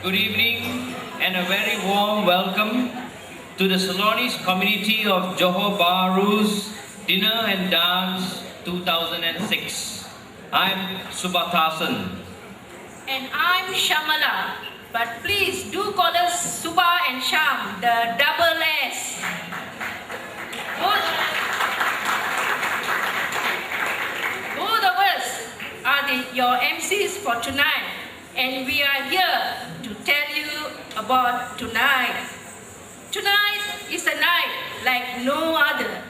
Good evening and a very warm welcome to the Ceylonese community of Johor Bahru's Dinner and Dance 2006. I'm Subhathasan. And I'm Shamala. But please do call us Suba and Sham, the double S. Both of us are your MCs for tonight. And we are here to tell you about tonight. Tonight is a night like no other.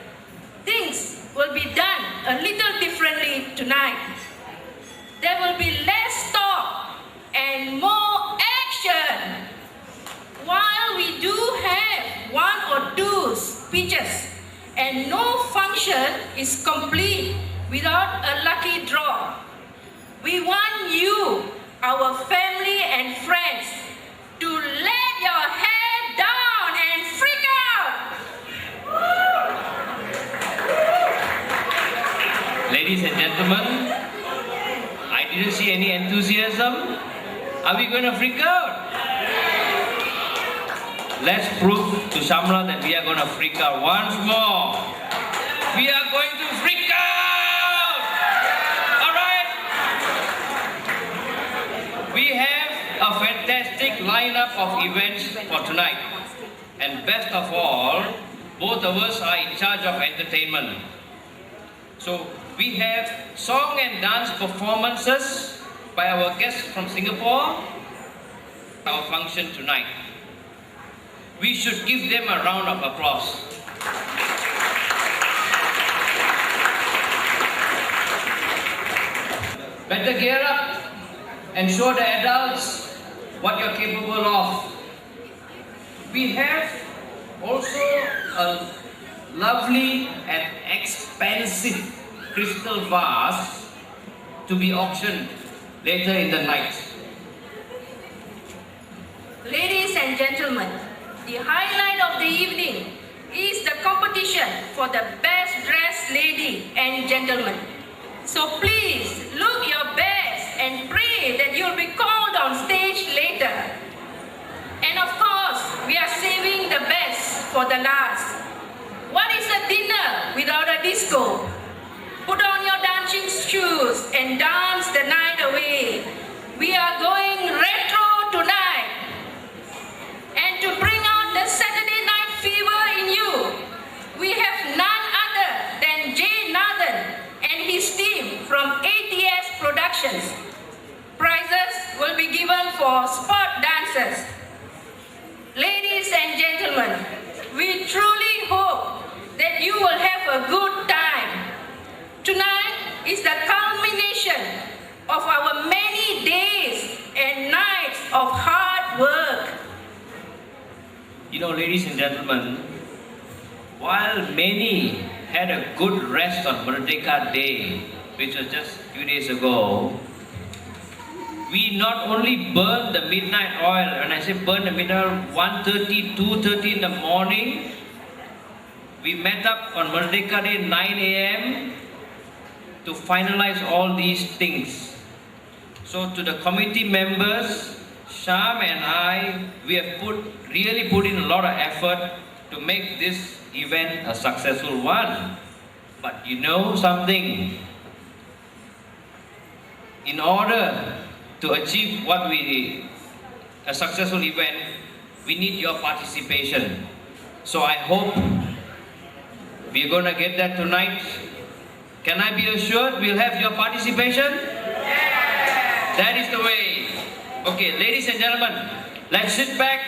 Things will be done a little differently tonight. There will be less talk and more action. While we do have one or two speeches and no function is complete without a lucky draw, we want you, our family and friends, to let your head down and freak out. Ladies and gentlemen, I didn't see any enthusiasm. Are we going to freak out? Let's prove to Shamla that we are going to freak out once more. We are going to freak out! Alright? We have a fantastic lineup of events for tonight. And best of all, both of us are in charge of entertainment. So we have song and dance performances by our guests from Singapore, our function tonight. We should give them a round of applause. Better gear up and show the adults what you're capable of. We have also a lovely and expensive crystal vase to be auctioned later in the night. Ladies and gentlemen, the highlight of the evening is the competition for the best dressed lady and gentleman. So please look your best and pray that you'll be called on stage later. And of course, we are saving the best for the last. What is a dinner without a disco? Put on your dancing shoes and dance the night away. We are going retro tonight. And to bring out the Saturday night fever in you, we have none other than Jay Nathan and his team from ATS Productions. Prizes will be given for sport dancers. Ladies and gentlemen, we truly hope that you will have a good time. Tonight is the culmination of our many days and nights of hard work. You know, ladies and gentlemen, while many had a good rest on Merdeka Day, which was just a few days ago, we not only burned the midnight oil. When I say burn the midnight oil, 1:30, 2:30 in the morning, we met up on Merdeka Day 9 a.m. to finalize all these things. So to the committee members, Sham and I, we have really put in a lot of effort to make this event a successful one. But you know something? In order to achieve a successful event, we need your participation. So I hope we're going to get that tonight. Can I be assured we'll have your participation? Yeah. That is the way. Okay, ladies and gentlemen, let's sit back,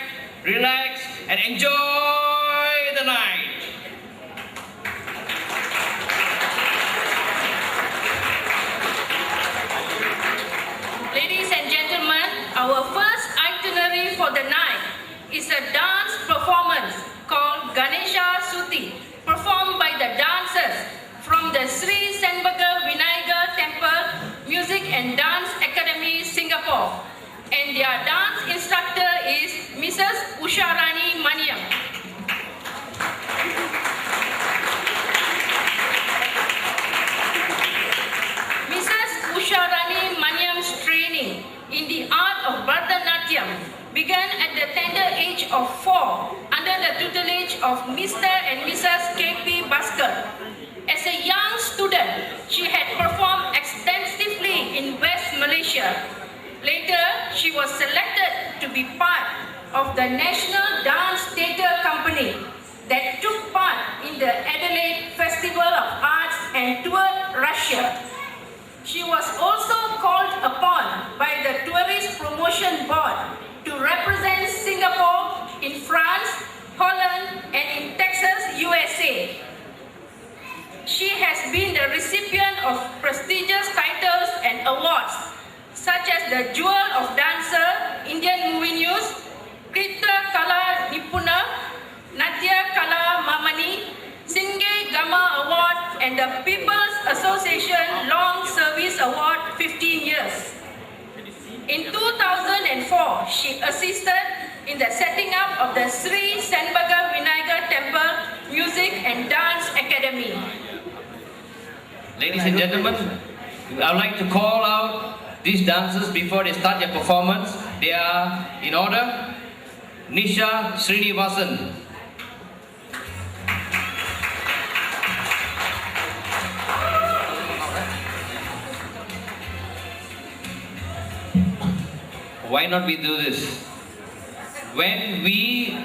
relax, and enjoy the night. Ladies and gentlemen, our first itinerary for the night is a dance performance called Ganesha Suti, performed by the dancers from the Sri Senbaga Vinayagar Temple Music and Dance Academy, Singapore. And their dance instructor is Mrs. Usharani Maniam. Mrs. Usharani Maniam's training in the art of Bharatanatyam began at the tender age of 4 under the tutelage of Mr. and Mrs. K.P. Basker. As a young student, she had performed extensively in West Malaysia. Later, she was selected to be part of the National Dance Theatre Company that took part in the Adelaide Festival of Arts and toured Russia. She was also called upon by the Tourist Promotion Board to represent Singapore in France, Holland, and in Texas, USA. She has been the recipient of prestigious titles and awards such as the Jewel of Dancer, Indian Movie News, Krita Kala Nipuna, Natya Kala Mamani, Singay Gama Award, and the People's Association Long Service Award 15 years. In 2004, she assisted in the setting up of the Sri Senbaga Vinayagar Temple Music and Dance Academy. Ladies and gentlemen, I would like to call out these dancers before they start their performance. They are in order: Nisha Srinivasan, why not we do this? When we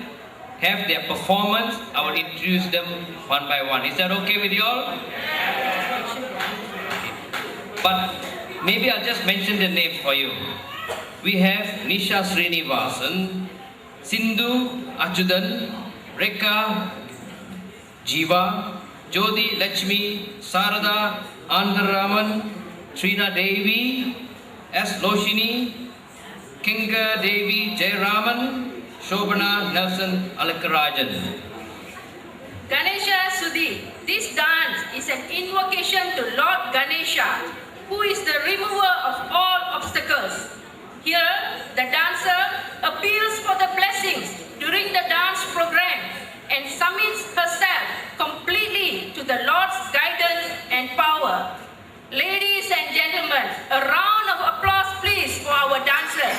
have their performance, I will introduce them one by one. Is that okay with you all? But maybe I'll just mention the names for you. We have Nisha Srinivasan, Sindhu Achudan, Rekha Jiva, Jodi Lakshmi, Sarada Andharaman, Trina Devi, S. Loshini, Kinga Devi Jayaraman, Shobana Nelson Alakarajan. Ganesha Sudhi. This dance is an invocation to Lord Ganesha, who is the remover of all obstacles. Here, the dancer appeals for the blessings during the dance program and submits herself completely to the Lord's guidance and power. Ladies and gentlemen, a round of applause please for our dancers.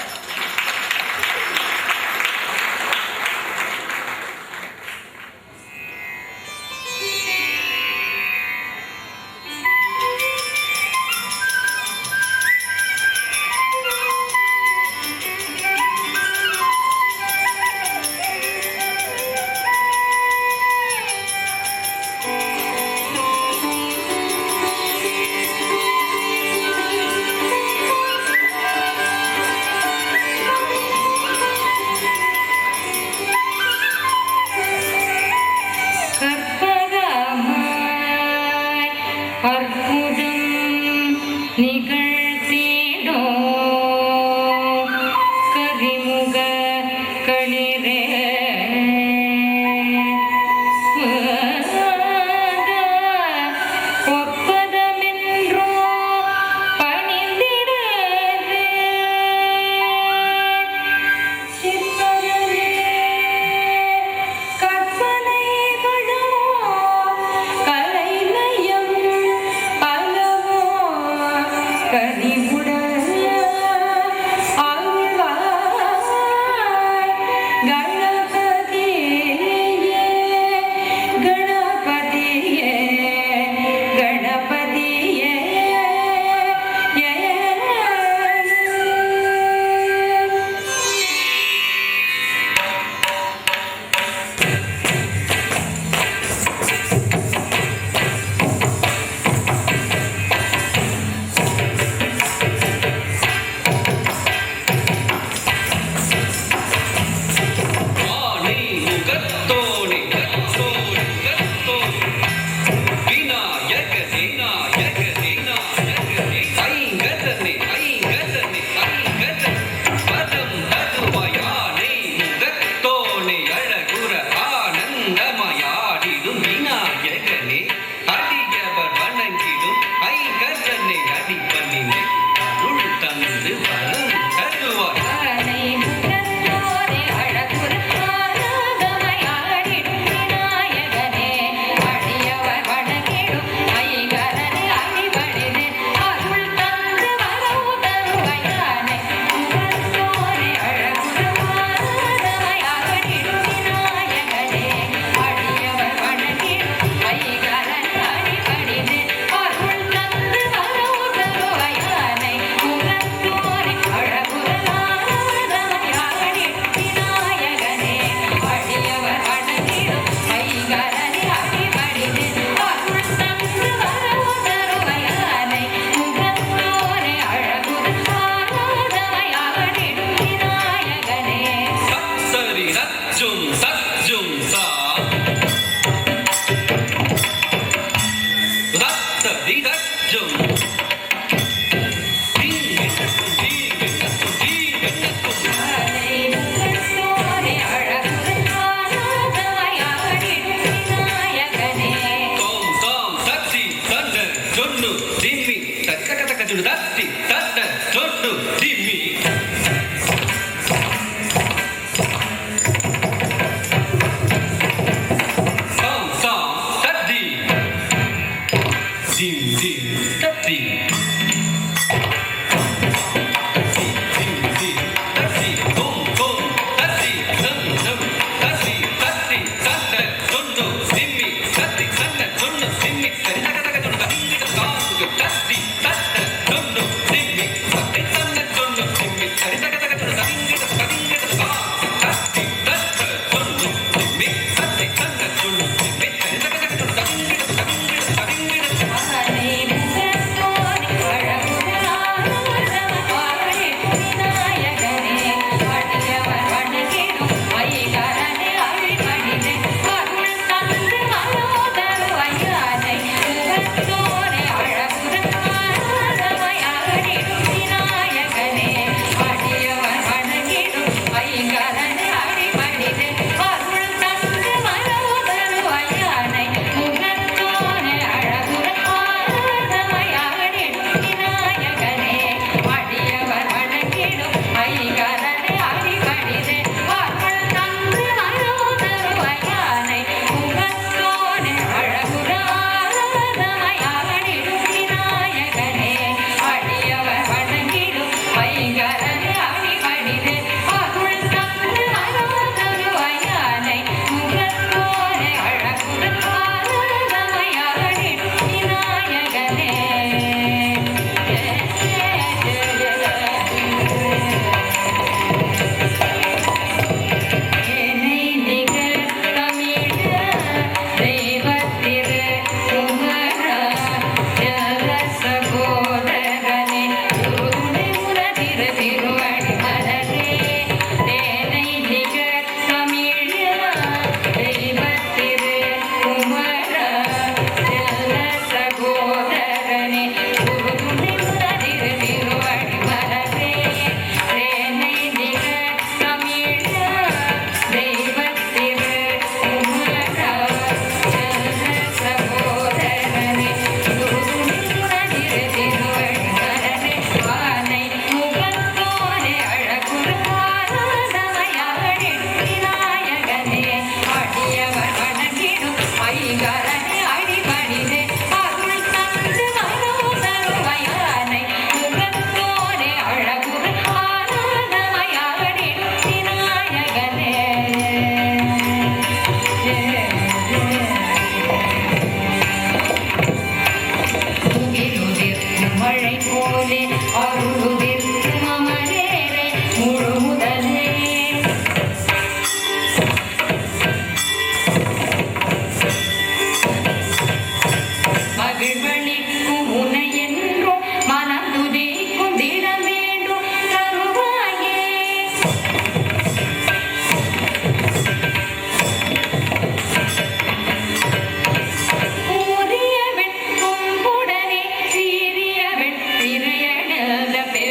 தத்தி தத்த தொட்டு திம்மி தாம் தாம் தத்தி Thiem Thiem தத்தி the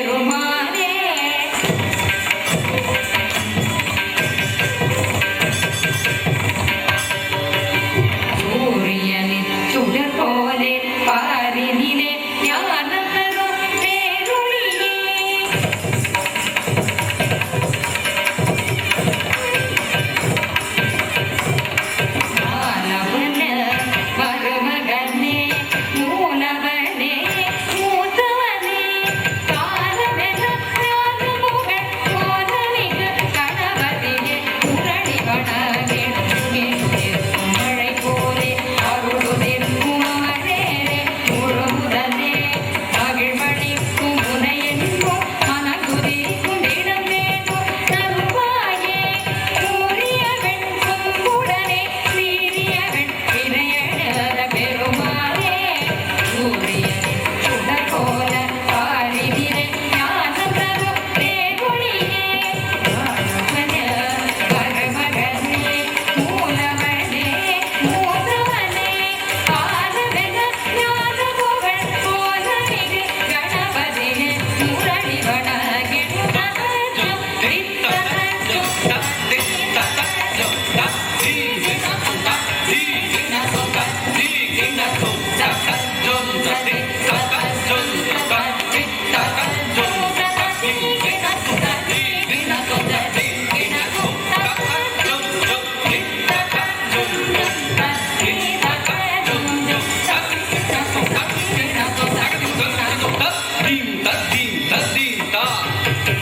Dim ta dim ta dim ta.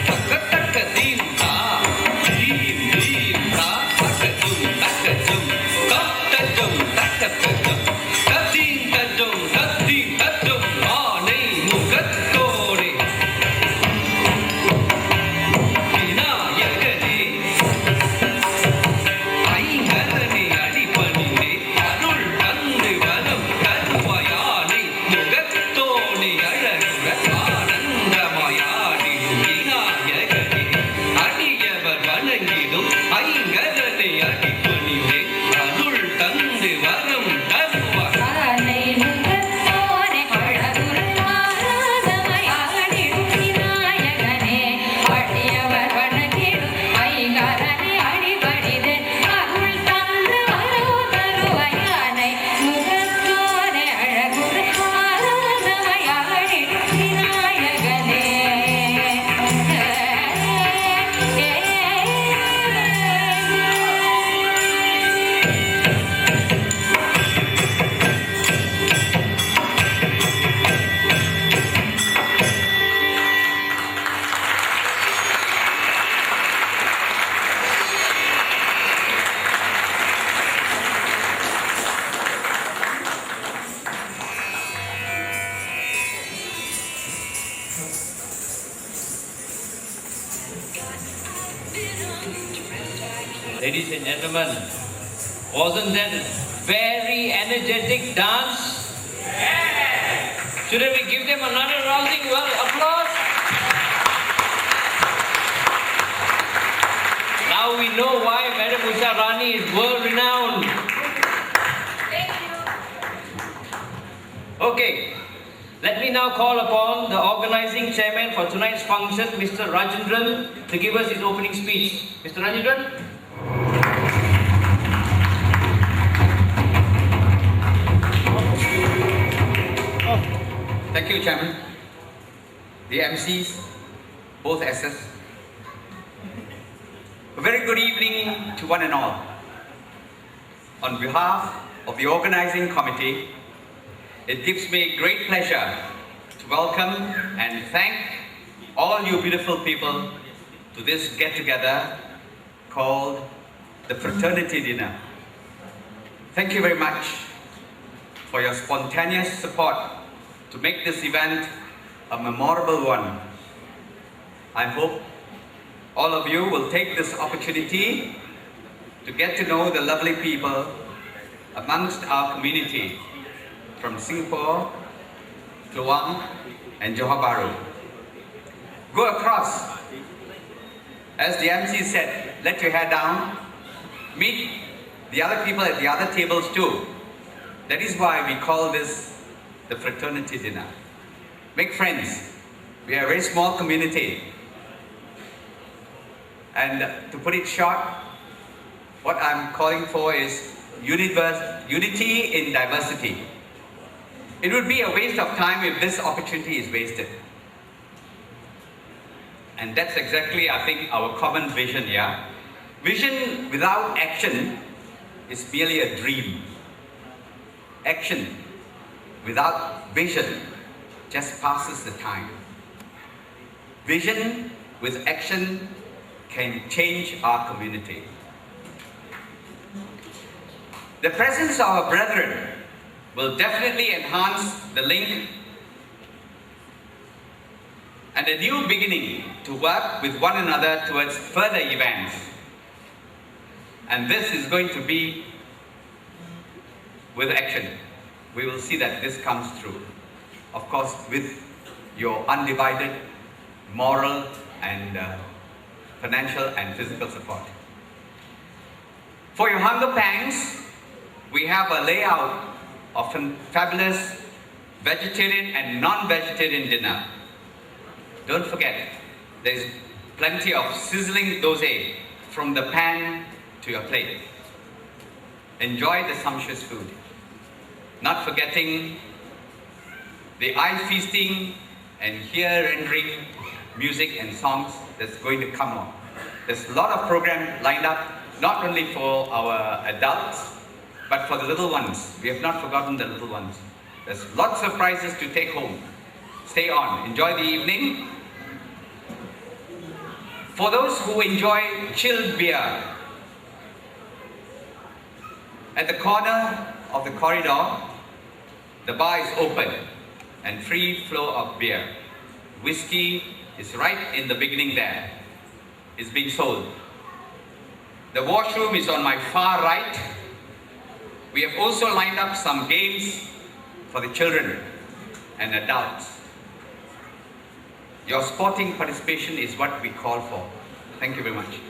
Taka taka dim ta. Dim dim ta. Taka dum taka dum. Taka dum taka dum. Ta dim ta dum ta dim ta dum. Aanai mugattore. விநாயகனே ஐங்கரனே அடிபணிந்தே அருள் தந்து வரம் தருவாயானை முகத்தோனே அழகுற ஆனந்தமயாடிடும் விநாயகனே அடியவர் வணங்கிடும் ஐங்கரனே அடிபணிந்தே அருள் தந்து வரம் தருவாய் ஆனை முகத்தோனே அழகுற ஆராதமையாடிடும் விநாயகனே அடியவர் வணங்கிடும் ஐங்கரனே அடிபணிந்தே அருள் தந்து வரம் தருவாயானை முகத்தோனே அழகுற ஆராதமையாடிடும் விநாயகனே Ladies and gentlemen, wasn't that very energetic dance? Shouldn't we give them another rousing applause? Now we know why Madam Usha Rani is world renowned. Thank you. Okay, let me now call upon the organizing chairman for tonight's function, Mr. Rajendran, to give us his opening speech. Mr. Rajendran? Thank you, Chairman. The MCs, both SS. A very good evening to one and all. On behalf of the organizing committee, it gives me great pleasure to welcome and thank all you beautiful people to this get-together called the Fraternity Dinner. Thank you very much for your spontaneous support to make this event a memorable one. I hope all of you will take this opportunity to get to know the lovely people amongst our community from Singapore, Kluang, and Johor Bahru. Go across. As the MC said, let your hair down. Meet the other people at the other tables too. That is why we call this the Fraternity Dinner. Make friends. We are a very small community. And to put it short, what I'm calling for is unity in diversity. It would be a waste of time if this opportunity is wasted. And that's exactly, I think, our common vision here. Vision without action is merely a dream. Action without vision just passes the time. Vision with action can change our community. The presence of our brethren will definitely enhance the link and a new beginning to work with one another towards further events. And this is going to be with action. We will see that this comes through. Of course, with your undivided moral and financial and physical support. For your hunger pangs, we have a layout of a fabulous vegetarian and non-vegetarian dinner. Don't forget, there's plenty of sizzling dosai from the pan to your plate. Enjoy the sumptuous food. Not forgetting the eye feasting and ear rendering music and songs that's going to come on. There's a lot of program lined up, not only for our adults, but for the little ones. We have not forgotten the little ones. There's lots of prizes to take home. stay on, enjoy the evening. For those who enjoy chilled beer, at the corner of the corridor, the bar is open and free flow of beer. Whiskey is right in the beginning there. It's being sold. The washroom is on my far right. We have also lined up some games for the children and adults. Your sporting participation is what we call for. Thank you very much.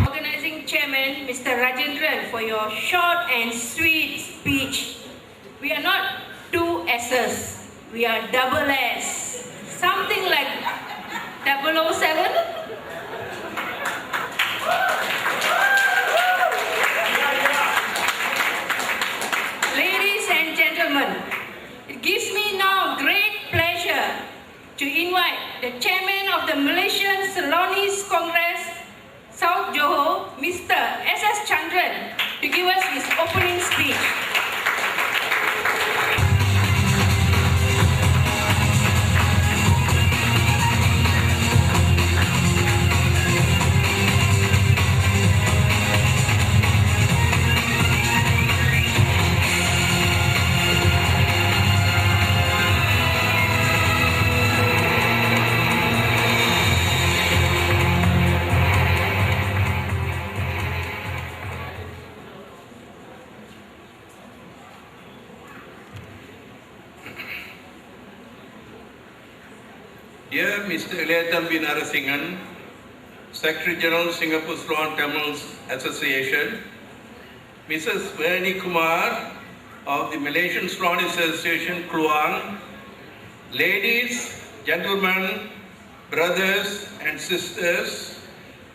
Organizing Chairman, Mr. Rajendran, for your short and sweet speech. We are not two S's, we are double S. Something like 007? Ladies and gentlemen, it gives me now great pleasure to invite the chairman of the Malaysian Salonist Congress, South Johor, Mr. S.S. Chandran, to give us his opening speech. Dear Mr. Ilayatham B. Narasimhan, Secretary General Singapore Salon Tamils Association, Mrs. Verni Kumar of the Malaysian Salon Association, Kluang, ladies, gentlemen, brothers and sisters,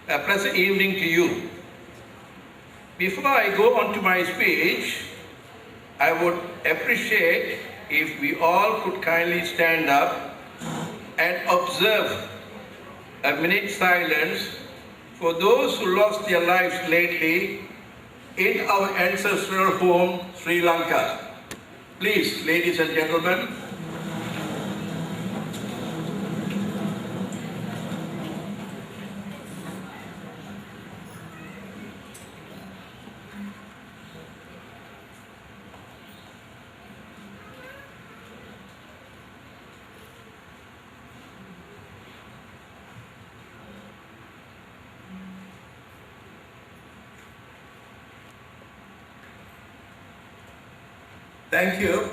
a pleasant evening to you. Before I go on to my speech, I would appreciate if we all could kindly stand up and observe a minute silence for those who lost their lives lately in our ancestral home, Sri Lanka. Please, ladies and gentlemen. Thank you.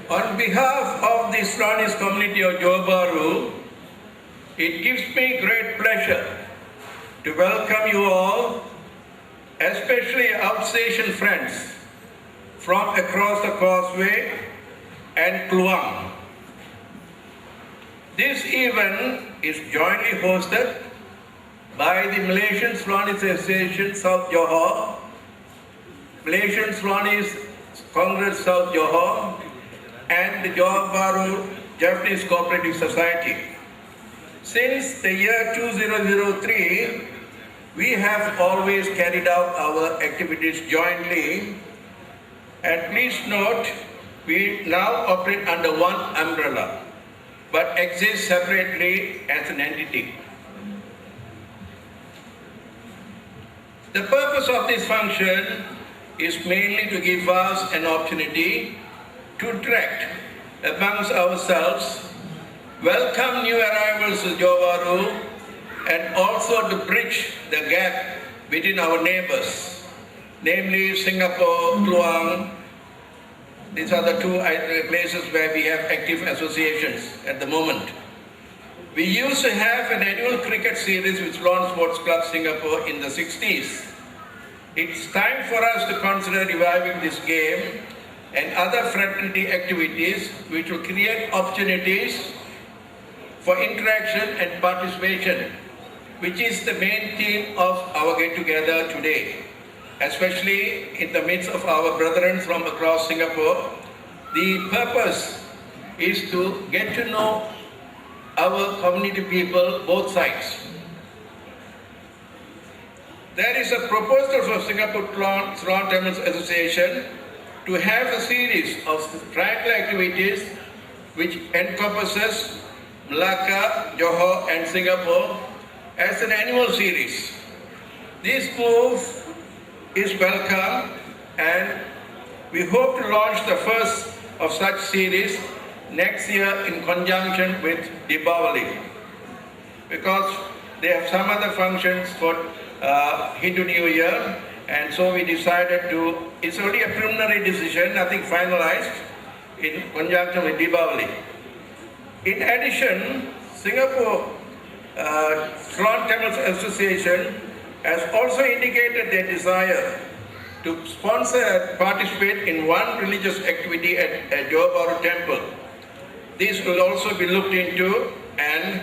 On behalf of the Salonist community of Johor Bahru, it gives me great pleasure to welcome you all, especially outstation friends from across the causeway and Kluang. This event is jointly hosted by the Malaysian Salonist Association South Johor, Malaysian Salonist Congress South Johor, and the Johor Bahru Japanese Cooperative Society. Since the year 2003, we have always carried out our activities jointly, and please note, we now operate under one umbrella, but exist separately as an entity. The purpose of this function is mainly to give us an opportunity to interact amongst ourselves, welcome new arrivals to Johor Bahru, and also to bridge the gap between our neighbors, namely Singapore, Kluang. These are the two places where we have active associations at the moment. We used to have an annual cricket series with Lawn Sports Club Singapore in the 60s. It's time for us to consider reviving this game and other fraternity activities which will create opportunities for interaction and participation which is the main theme of our get-together today, especially in the midst of our brethren from across Singapore. The purpose is to get to know our community people, both sides. There is a proposal from Singapore Ceylon Tamils Association to have a series of triangular activities which encompasses Malacca, Johor and Singapore as an annual series. This move is welcome and we hope to launch the first of such series next year in conjunction with Deepavali, because they have some other functions for Hindu New Year, and so we decided to, it's only a preliminary decision, nothing finalized, in conjunction with Deepavali. In addition, Singapore Ceylon Tamils Association has also indicated their desire to sponsor and participate in one religious activity at Johor Bahru temple. This will also be looked into and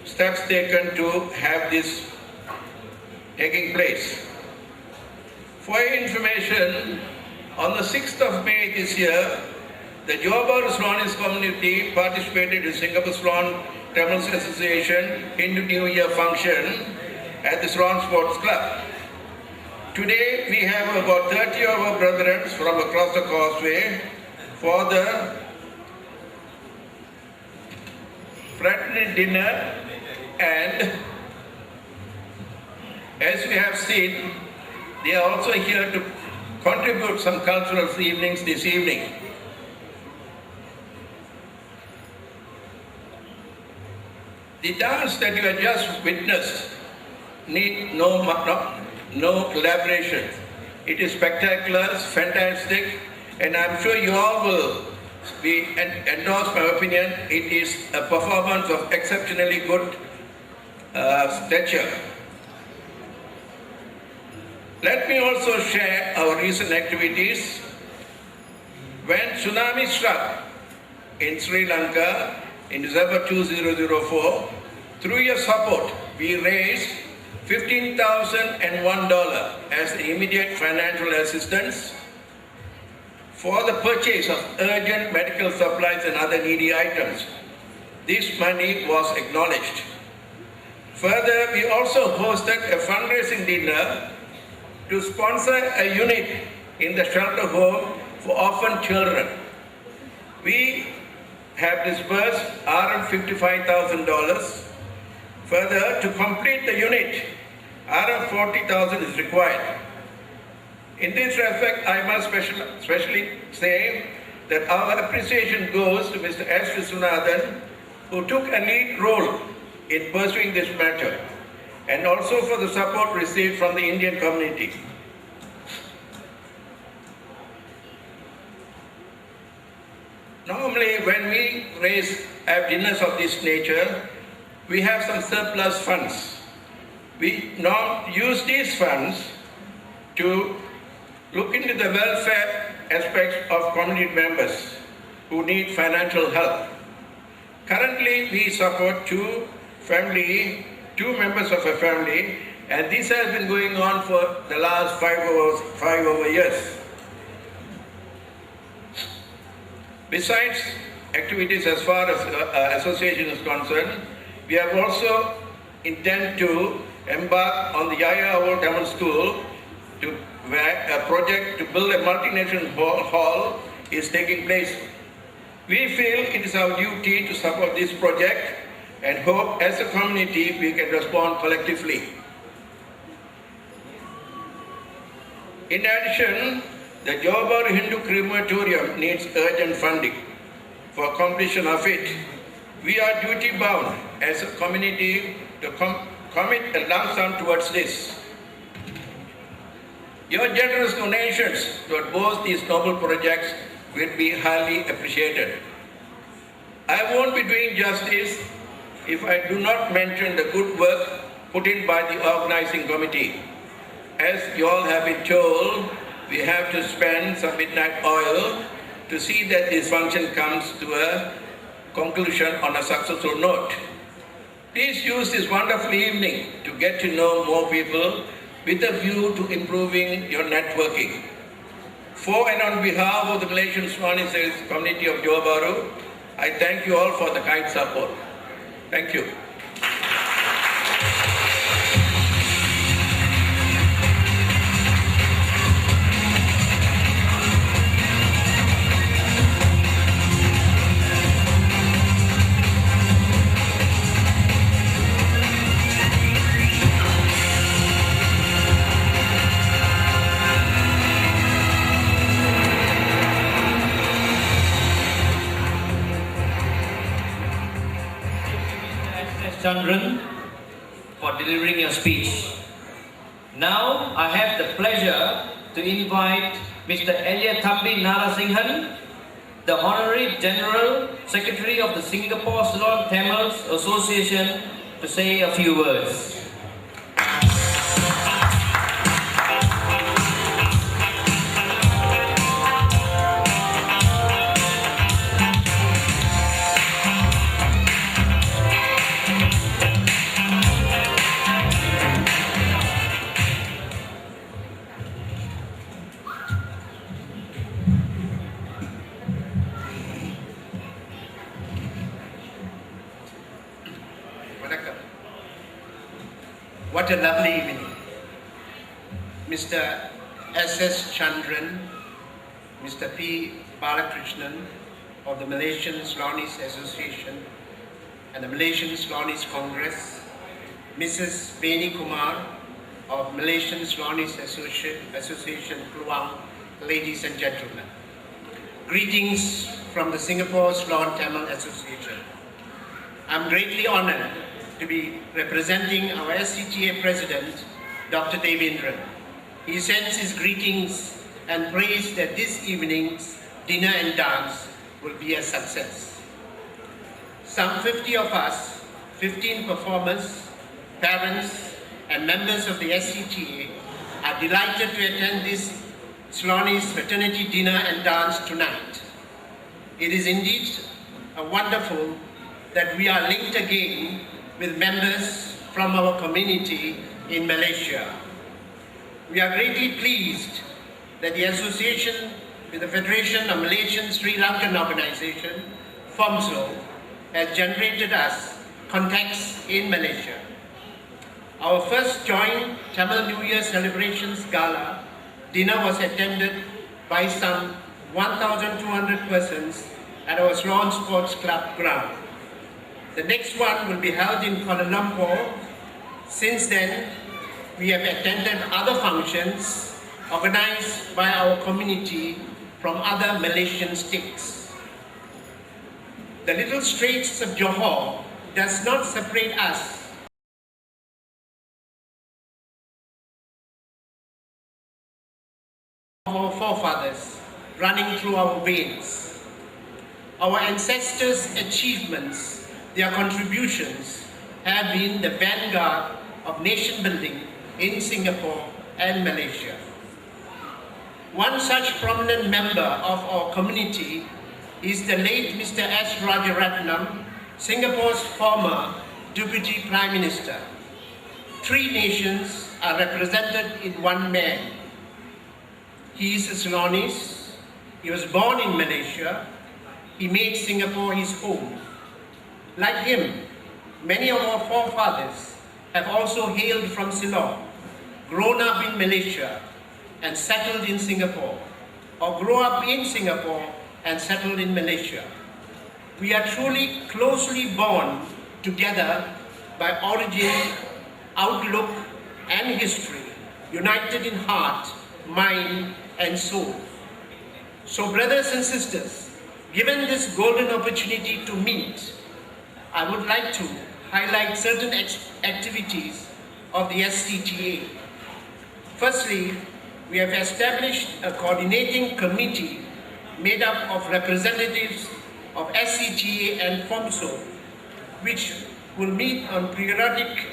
steps taken to have this taking place. For your information, on the 6th of May this year, the Johor Bahru Ceylonese community participated in Singapore Ceylon Tamils Association Hindu New Year function at the Ceylon Sports Club. Today we have about 30 of our brethren from across the causeway for the fraternity dinner, and as we have seen, they are also here to contribute some cultural evenings this evening. The dance that you have just witnessed need no elaboration. It is spectacular, it's fantastic, and I'm sure you all will endorse my opinion. It is a performance of exceptionally good stature. Let me also share our recent activities. When tsunami struck in Sri Lanka in December 2004, through your support, we raised $15,001 as immediate financial assistance for the purchase of urgent medical supplies and other needy items. This money was acknowledged. Further, we also hosted a fundraising dinner to sponsor a unit in the shelter home for orphan children. We have disbursed $55,000. Further, to complete the unit, $40,000 is required. In this respect, I must specially say that our appreciation goes to Mr. S. Viswanathan, who took a lead role in pursuing this matter, and also for the support received from the Indian community. Normally, when we have dinners of this nature, we have some surplus funds. We now use these funds to look into the welfare aspects of community members who need financial help. Currently, we support two members of a family, and this has been going on for the last five over years. Besides activities as far as association is concerned, we have also intend to embark on the Yaya Awol Tamil School where a project to build a multinational hall is taking place. We feel it is our duty to support this project and hope as a community we can respond collectively. In addition, the Johor Bahru Hindu crematorium needs urgent funding. For completion of it, we are duty bound as a community to commit a lump sum towards this. Your generous donations toward both these noble projects will be highly appreciated. I won't be doing justice if I do not mention the good work put in by the organizing committee. As you all have been told, we have to spend some midnight oil to see that this function comes to a conclusion on a successful note. Please use this wonderful evening to get to know more people with a view to improving your networking. For and on behalf of the Malaysian Swanee Sales community of Johor Bahru, I thank you all for the kind support. Thank you. Chandran, for delivering your speech. Now I have the pleasure to invite Mr. Eliathambi Narasinghan, the Honorary General Secretary of the Singapore Ceylon Tamils Association, to say a few words. What a lovely evening. Mr. S.S. Chandran, Mr. P. Balakrishnan of the Malaysian Sloanis Association and the Malaysian Sloanis Congress, Mrs. Beni Kumar of Malaysian Sloanis Association, Kluang, ladies and gentlemen. Greetings from the Singapore Ceylon Tamil Association. I'm greatly honored to be representing our SCTA President, Dr. Devendran. He sends his greetings and prays that this evening's dinner and dance will be a success. Some 50 of us, 15 performers, parents, and members of the SCTA are delighted to attend this Sloanis fraternity dinner and dance tonight. It is indeed wonderful that we are linked again with members from our community in Malaysia. We are greatly pleased that the association with the Federation of Malaysian Sri Lankan Organization, FOMSO, has generated us contacts in Malaysia. Our first joint Tamil New Year celebrations gala dinner was attended by some 1,200 persons at our Sloan Sports Club ground. The next one will be held in Kuala Lumpur. Since then, we have attended other functions organized by our community from other Malaysian states. The little straits of Johor does not separate us from our forefathers running through our veins. Our ancestors' achievements, their contributions have been the vanguard of nation building in Singapore and Malaysia. One such prominent member of our community is the late Mr. S. Rajaratnam, Singapore's former Deputy Prime Minister. 3 nations are represented in one man. He is a Ceylonese. He was born in Malaysia. He made Singapore his home. Like him, many of our forefathers have also hailed from Ceylon, grown up in Malaysia and settled in Singapore, or grow up in Singapore and settled in Malaysia. We are truly closely bound together by origin, outlook, and history, united in heart, mind, and soul. So brothers and sisters, given this golden opportunity to meet, I would like to highlight certain activities of the SCTA. Firstly, we have established a coordinating committee made up of representatives of SCTA and FOMSO, which will meet on periodic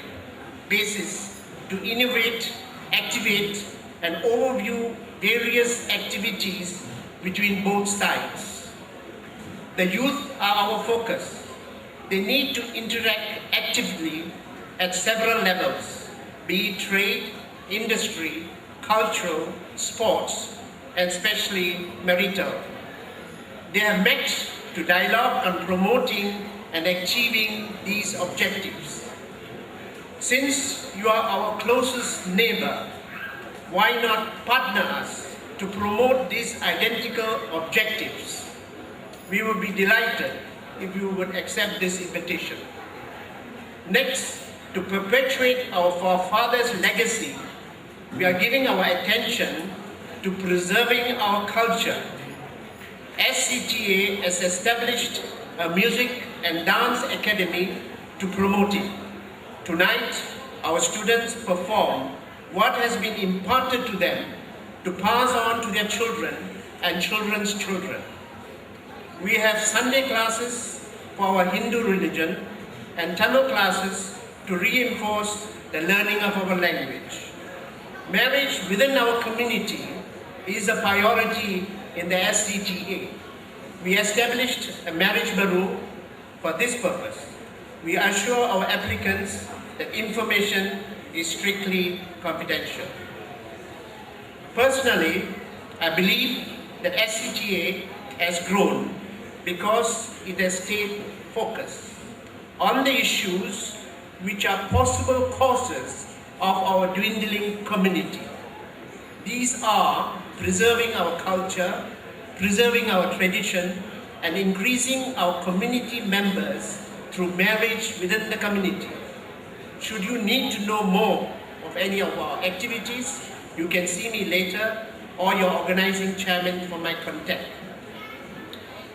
basis to innovate, activate, and overview various activities between both sides. The youth are our focus. They need to interact actively at several levels, be it trade, industry, cultural, sports, and especially marital. They have met to dialogue on promoting and achieving these objectives. Since you are our closest neighbor, why not partner us to promote these identical objectives? We would be delighted if you would accept this invitation. Next, to perpetuate our forefathers' legacy, we are giving our attention to preserving our culture. SCTA has established a music and dance academy to promote it. Tonight, our students perform what has been imparted to them to pass on to their children and children's children. We have Sunday classes for our Hindu religion and Tamil classes to reinforce the learning of our language. Marriage within our community is a priority in the SCTA. We established a marriage bureau for this purpose. We assure our applicants that information is strictly confidential. Personally, I believe that SCTA has grown because it has stayed focused on the issues which are possible causes of our dwindling community. These are preserving our culture, preserving our tradition, and increasing our community members through marriage within the community. Should you need to know more of any of our activities, you can see me later or your organizing chairman for my contact.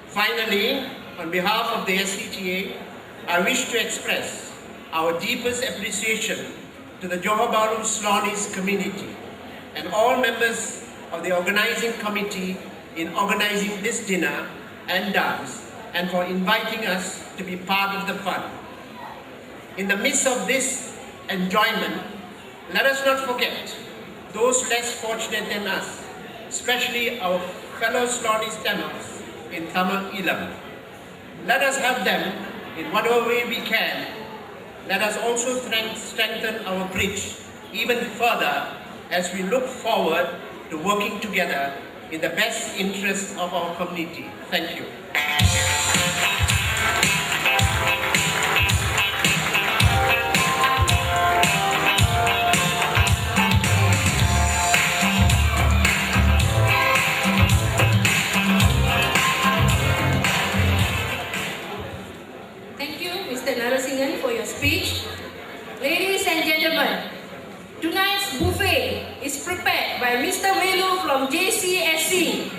Finally, on behalf of the SCTA, I wish to express our deepest appreciation to the Johor Bahru Sloanese community and all members of the organizing committee in organizing this dinner and dance and for inviting us to be part of the fun. In the midst of this enjoyment, let us not forget those less fortunate than us, especially our fellow Sloanese Tamils in Tamil Ilam. Let us help them in whatever way we can. Let us also strengthen our bridge even further as we look forward to working together in the best interest of our community. Thank you. Thank you, Mr. Narasinhan, for your speech. Ladies and gentlemen, tonight's buffet is prepared by Mr. Melu from JCSC.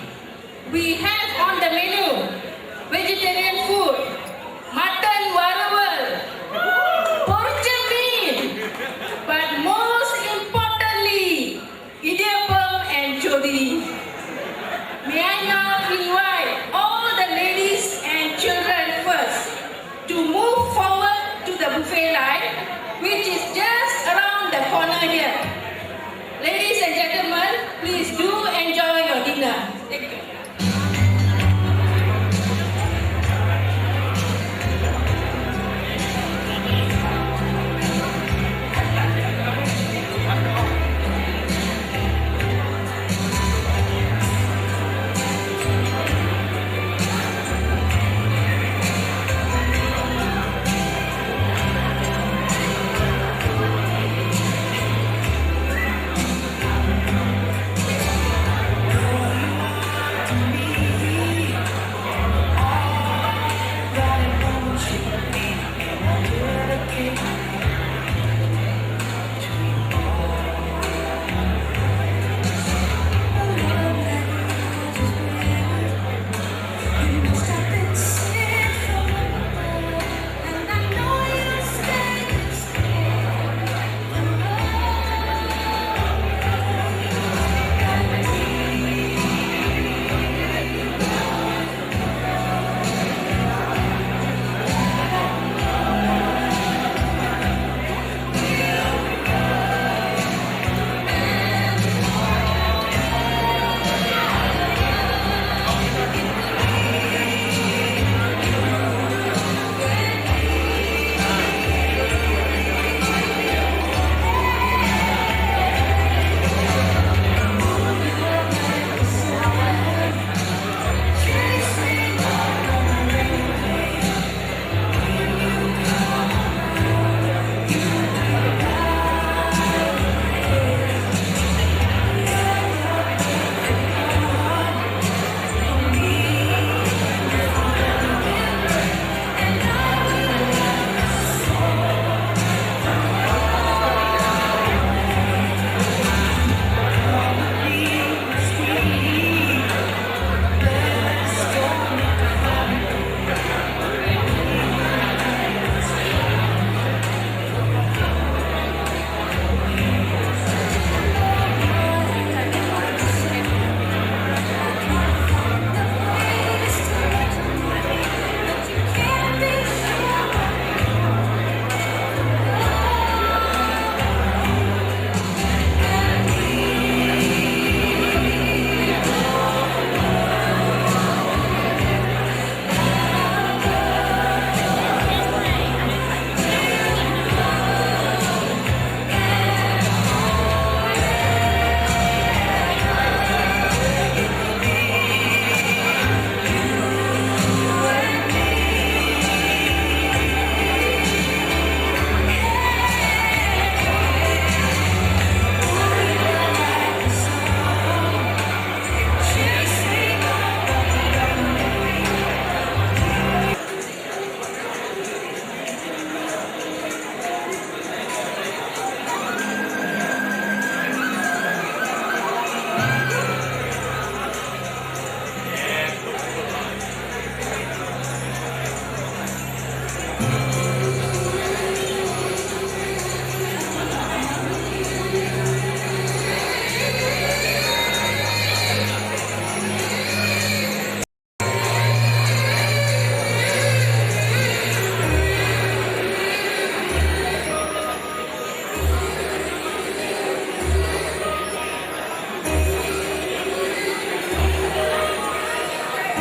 We have on the menu vegetarian food, mutton warabal, pork meat, but most importantly, idiyappam and jodi. May I now invite all the ladies and children first to move forward to the buffet line, which is just around the corner here. Ladies and gentlemen, please do enjoy your dinner. Thank you.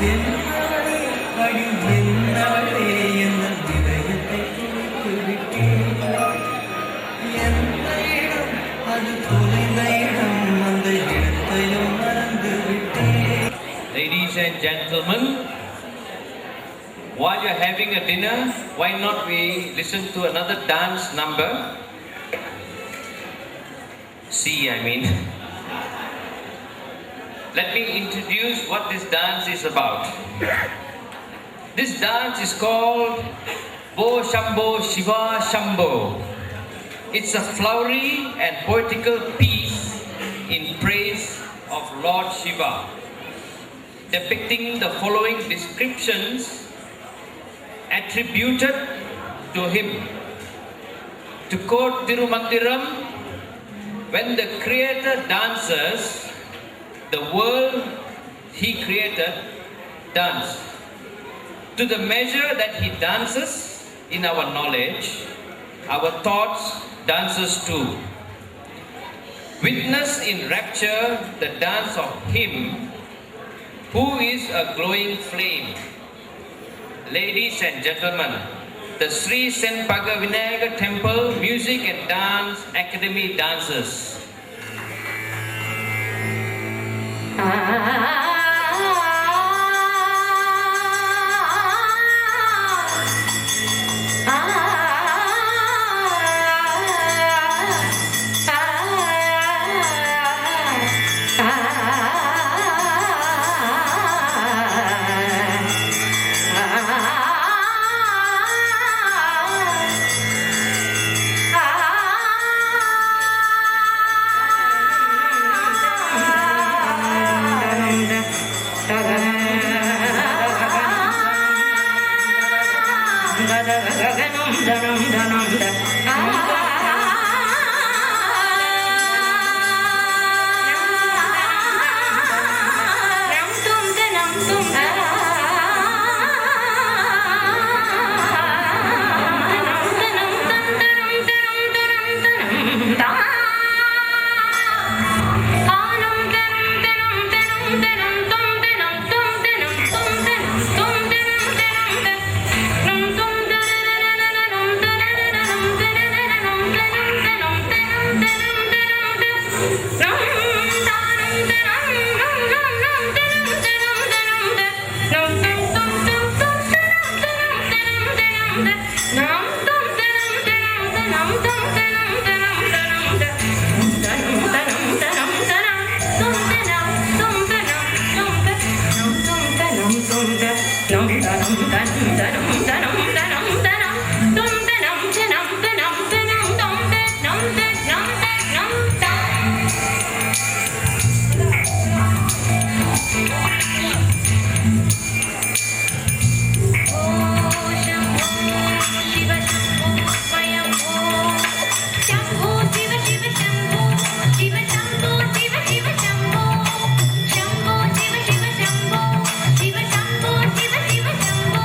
Ennavale அடி என்னவளே என் இதயத்தை துளைத்து விட்டேன் எந்த இடம் அது தொலைந்த இடம் அந்த இடத்தையும் மறந்து விட்டேன். Ladies and gentlemen, while you're having a dinner, why not we listen to another dance number? See, I mean. Let me introduce what this dance is about. This dance is called Bo Shambho Shiva Shambho. It's a flowery and poetical piece in praise of Lord Shiva, depicting the following descriptions attributed to him. To quote Tirumandiram, when the Creator dances, the world he created dance. To the measure that he dances in our knowledge, our thoughts dances too. Witness in rapture the dance of him who is a glowing flame. Ladies and gentlemen, the Sri Senpaga Vinayagar Temple Music and Dance Academy dancers. Shambho, Shiva Shambho, Shiva Shambho, Shiva Shambho,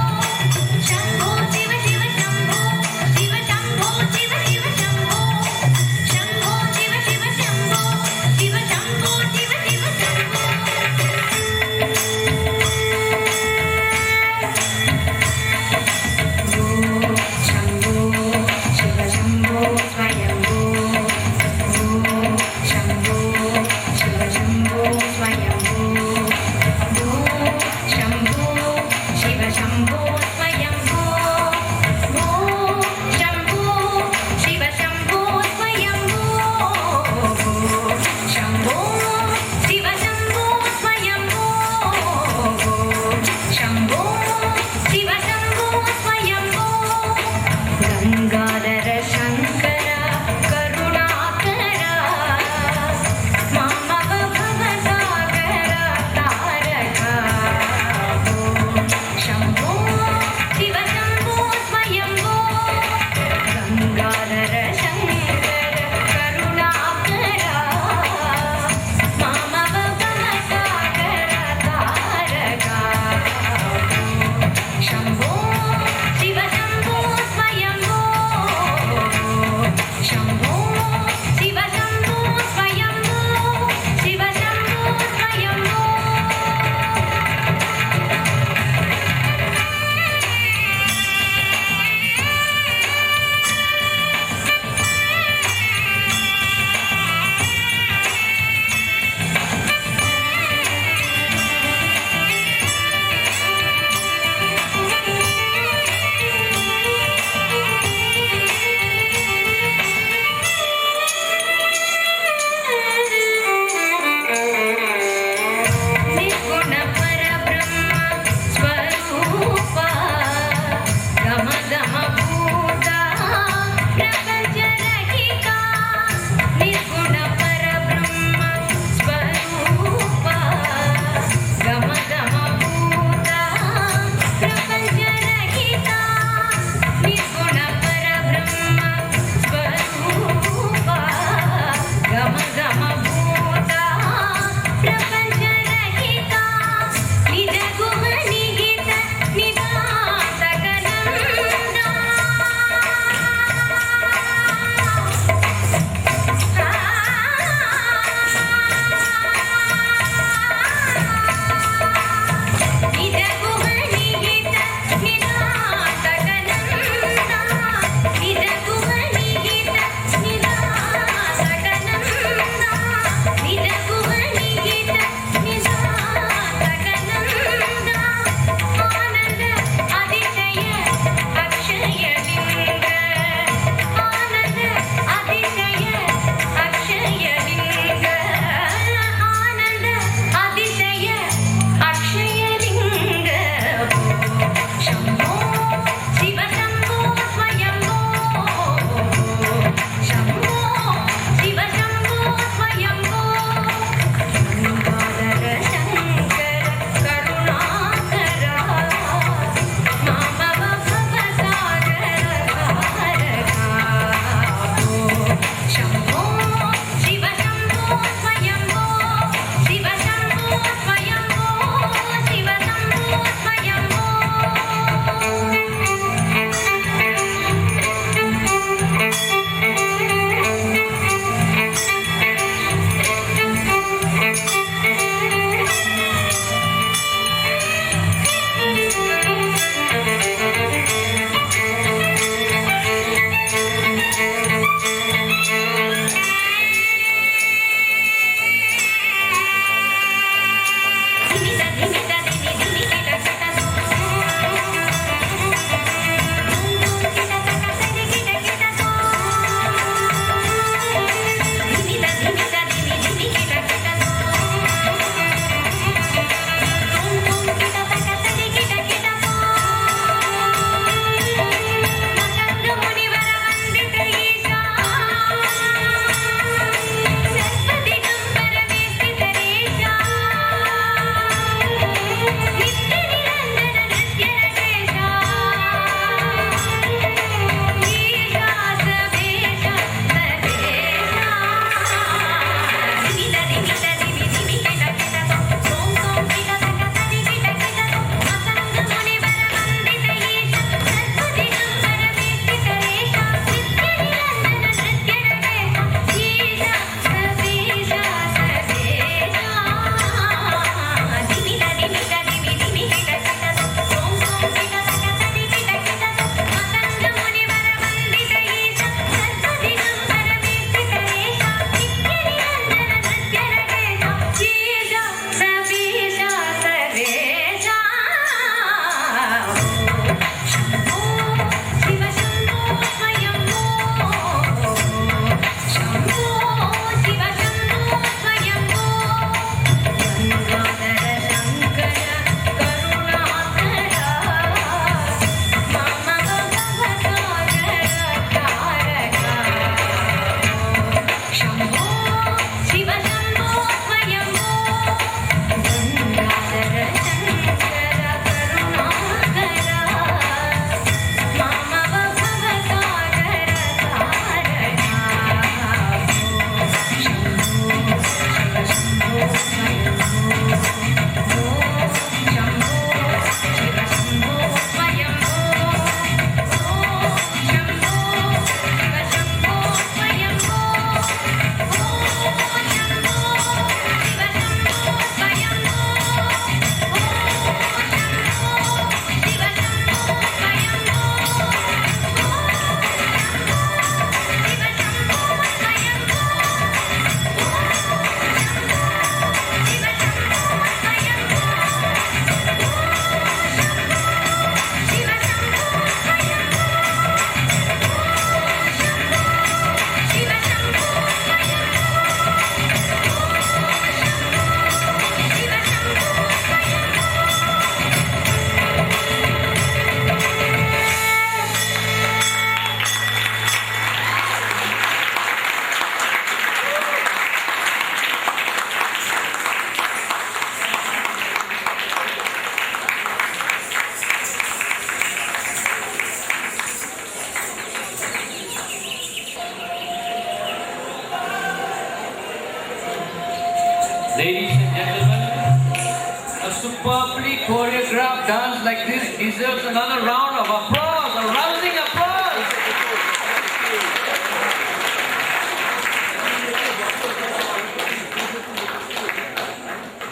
superbly choreographed dance like this deserves another round of applause, a rousing applause.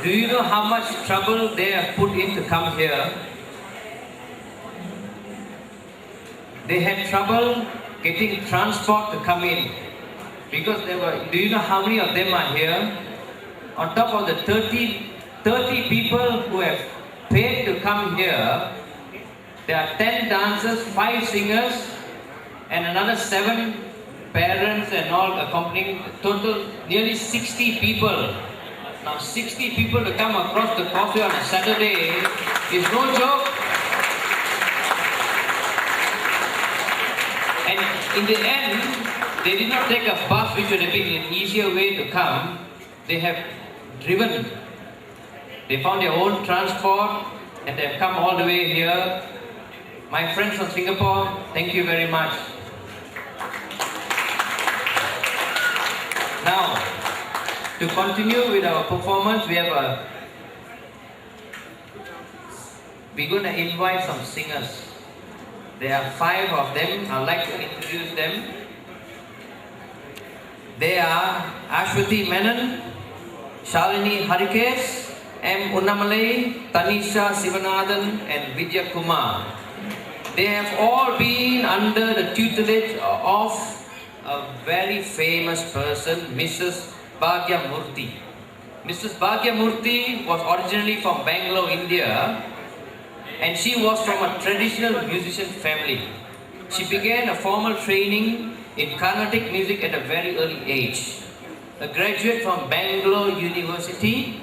Do you know how much trouble they have put in to come here? They had trouble getting transport to come in because do you know how many of them are here? On top of the 30 people who have paid to come here, there are 10 dancers, 5 singers, and another 7 parents and all accompanying, total nearly 60 people. Now 60 people to come across the causeway on a Saturday is no joke. And in the end, they did not take a bus, which would have been an easier way to come. They have driven. They found their own transport and they have come all the way here. My friends from Singapore, thank you very much. Now, to continue with our performance, we're going to invite some singers. There are 5 of them. I'd like to introduce them. They are Ashwati Menon, Shalini Harikes, M. Unnamalai, Tanisha Sivanathan, and Vidya Kumar. They have all been under the tutelage of a very famous person, Mrs. Bhagya Murthy. Mrs. Bhagya Murthy was originally from Bangalore, India, and she was from a traditional musician family. She began a formal training in Carnatic music at a very early age. A graduate from Bangalore University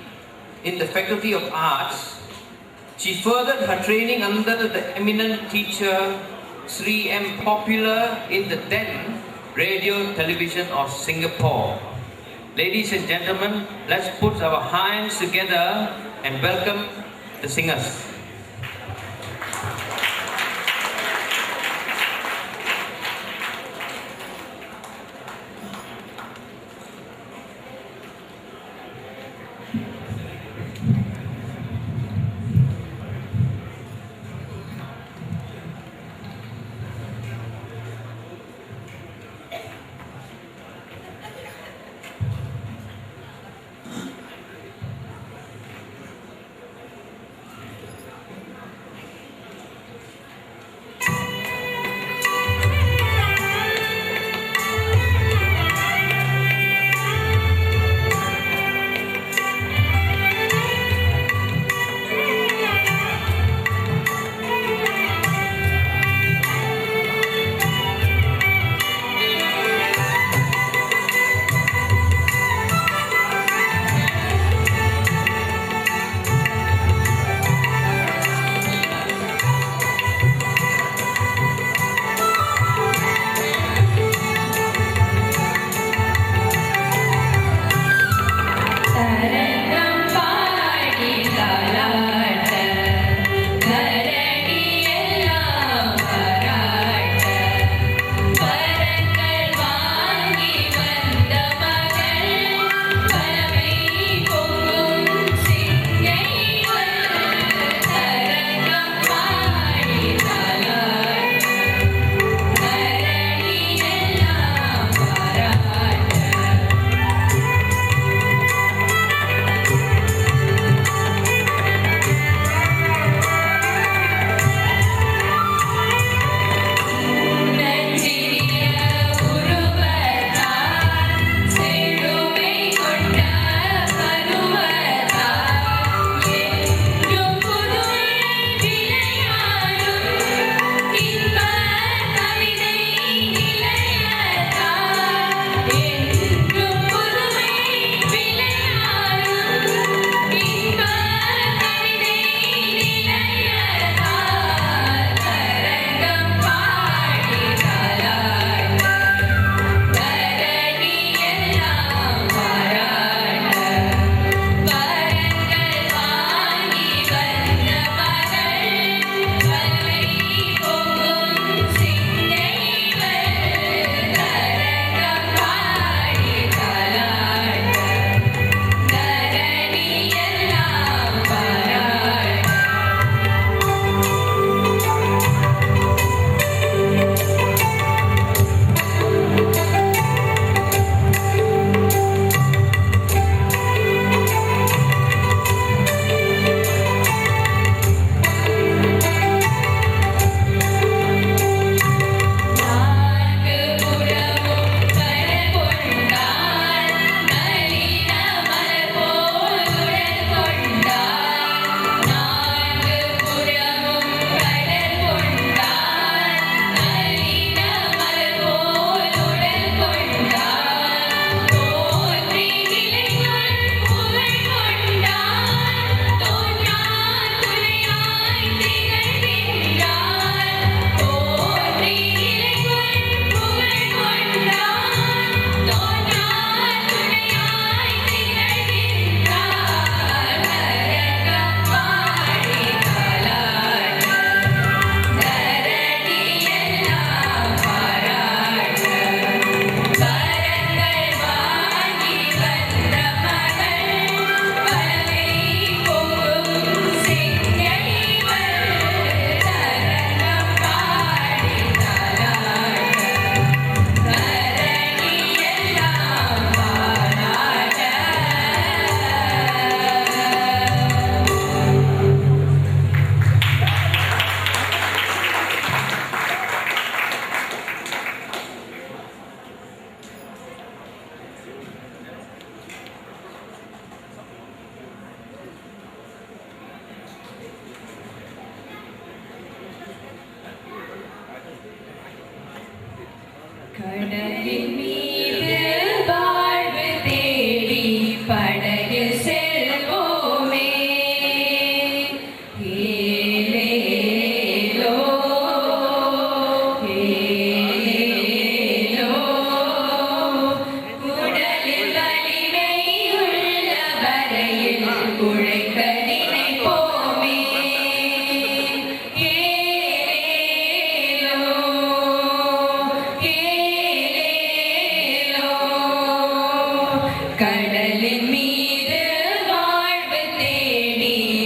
in the Faculty of Arts, she furthered her training under the eminent teacher Sri M. Popular in the then Radio Television of Singapore. Ladies and gentlemen, let's put our hands together and welcome the singers.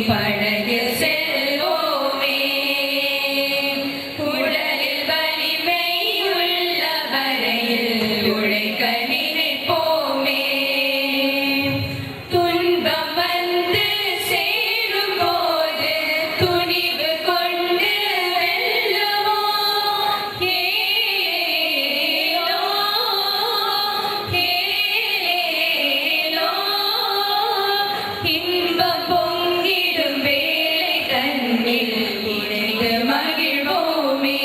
படகில் செல்வோமே உடலில் வலிமை உள்ள வரையில் உழைக்க நினைப்போமே துன்பம் வந்து சேரும் போது துணிவு கொண்டு வெல்லுவோம் ஏலோ ஏலேலோ இன்பம் பொங்கிடும் வேளை தன்னில் இணைந்து மகிழ்வோமே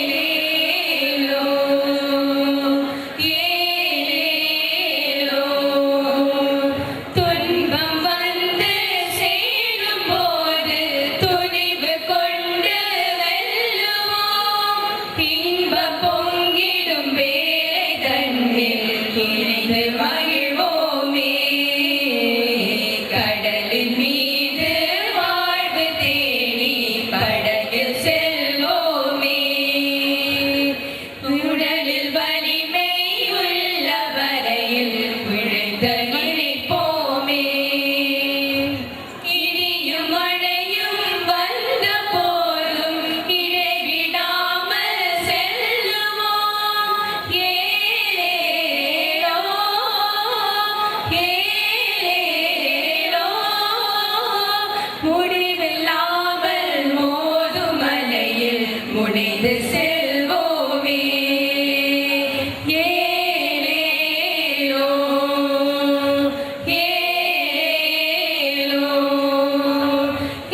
ஏலேலோ ஏலேலோ துன்பம் வந்து சேரும் போது துணிவு கொண்டு வெல்லுவோம் இன்பம் பொங்கிடும் வேளை தன்னில் இணைந்து மகிழ்வோமே கடலின் மீது வாழ்வு தேடி படகில் செல்வோமே உடலில் வலிமை உள்ள வரையில் உழைக்க நினைப்போமே இடியும் மழையும் வந்த போதும் இடைவிடாமல் செல்லுவோம் ஏலேலோ ஏலேலோ முடிவில்லாமல் மோதும் மலையில் முனைந்து செல்வோமே ஏலேலோ ஏலேலோ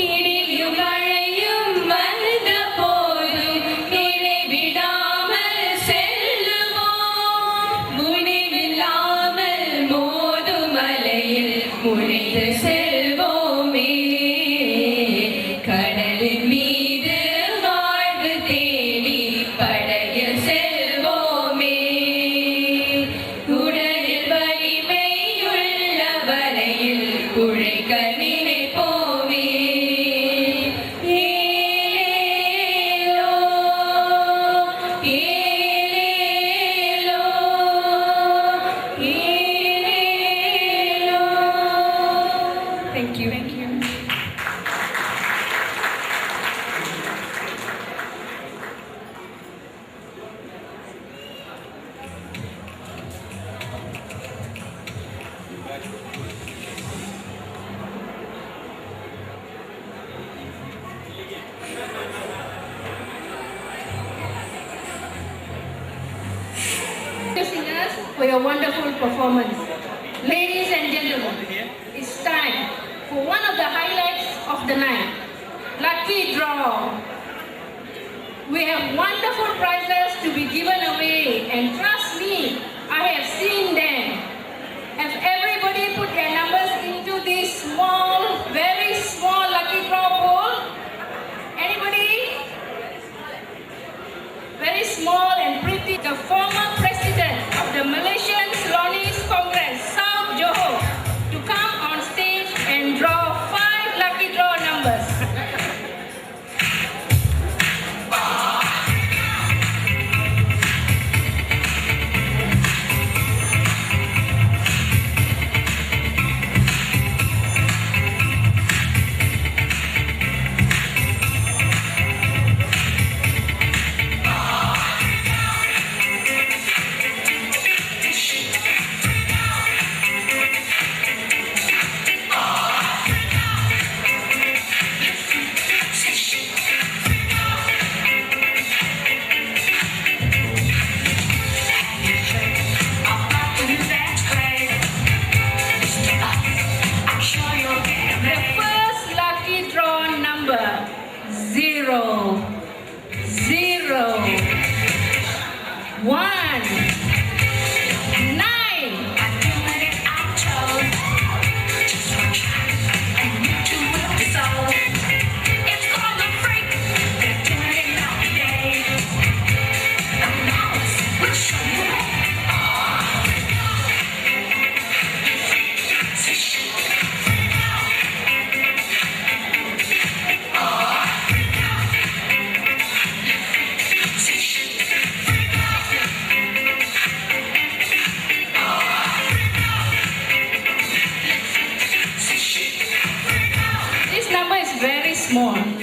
இடியும் மழையும் வந்த போதும் இடைவிடாமல் செல்லுவோம் முடிவில்லாமல் மோதும் மலையில் முனைந்து செல்வோமே கடலின் மீது வாழ்வு தேடி படகில் செல்வோமே உடலில் வலிமை உள்ள வரையில் உழைக்க நினைப்போமே ஏலேலோ ஏலேலோ ஏலேலோ Thank you. Thank you. Singers for your wonderful performance. Ladies and gentlemen, it's time for one of the highlights of the night. Lucky draw. We have wonderful prizes to be given away, and trust me, I have seen them. Have everybody put their numbers into this small, very small lucky draw pool? Anybody? Very small and pretty. The former president of the Malaysian Slonis Congress, South Johor, to come on stage and draw 5 lucky draw numbers. more.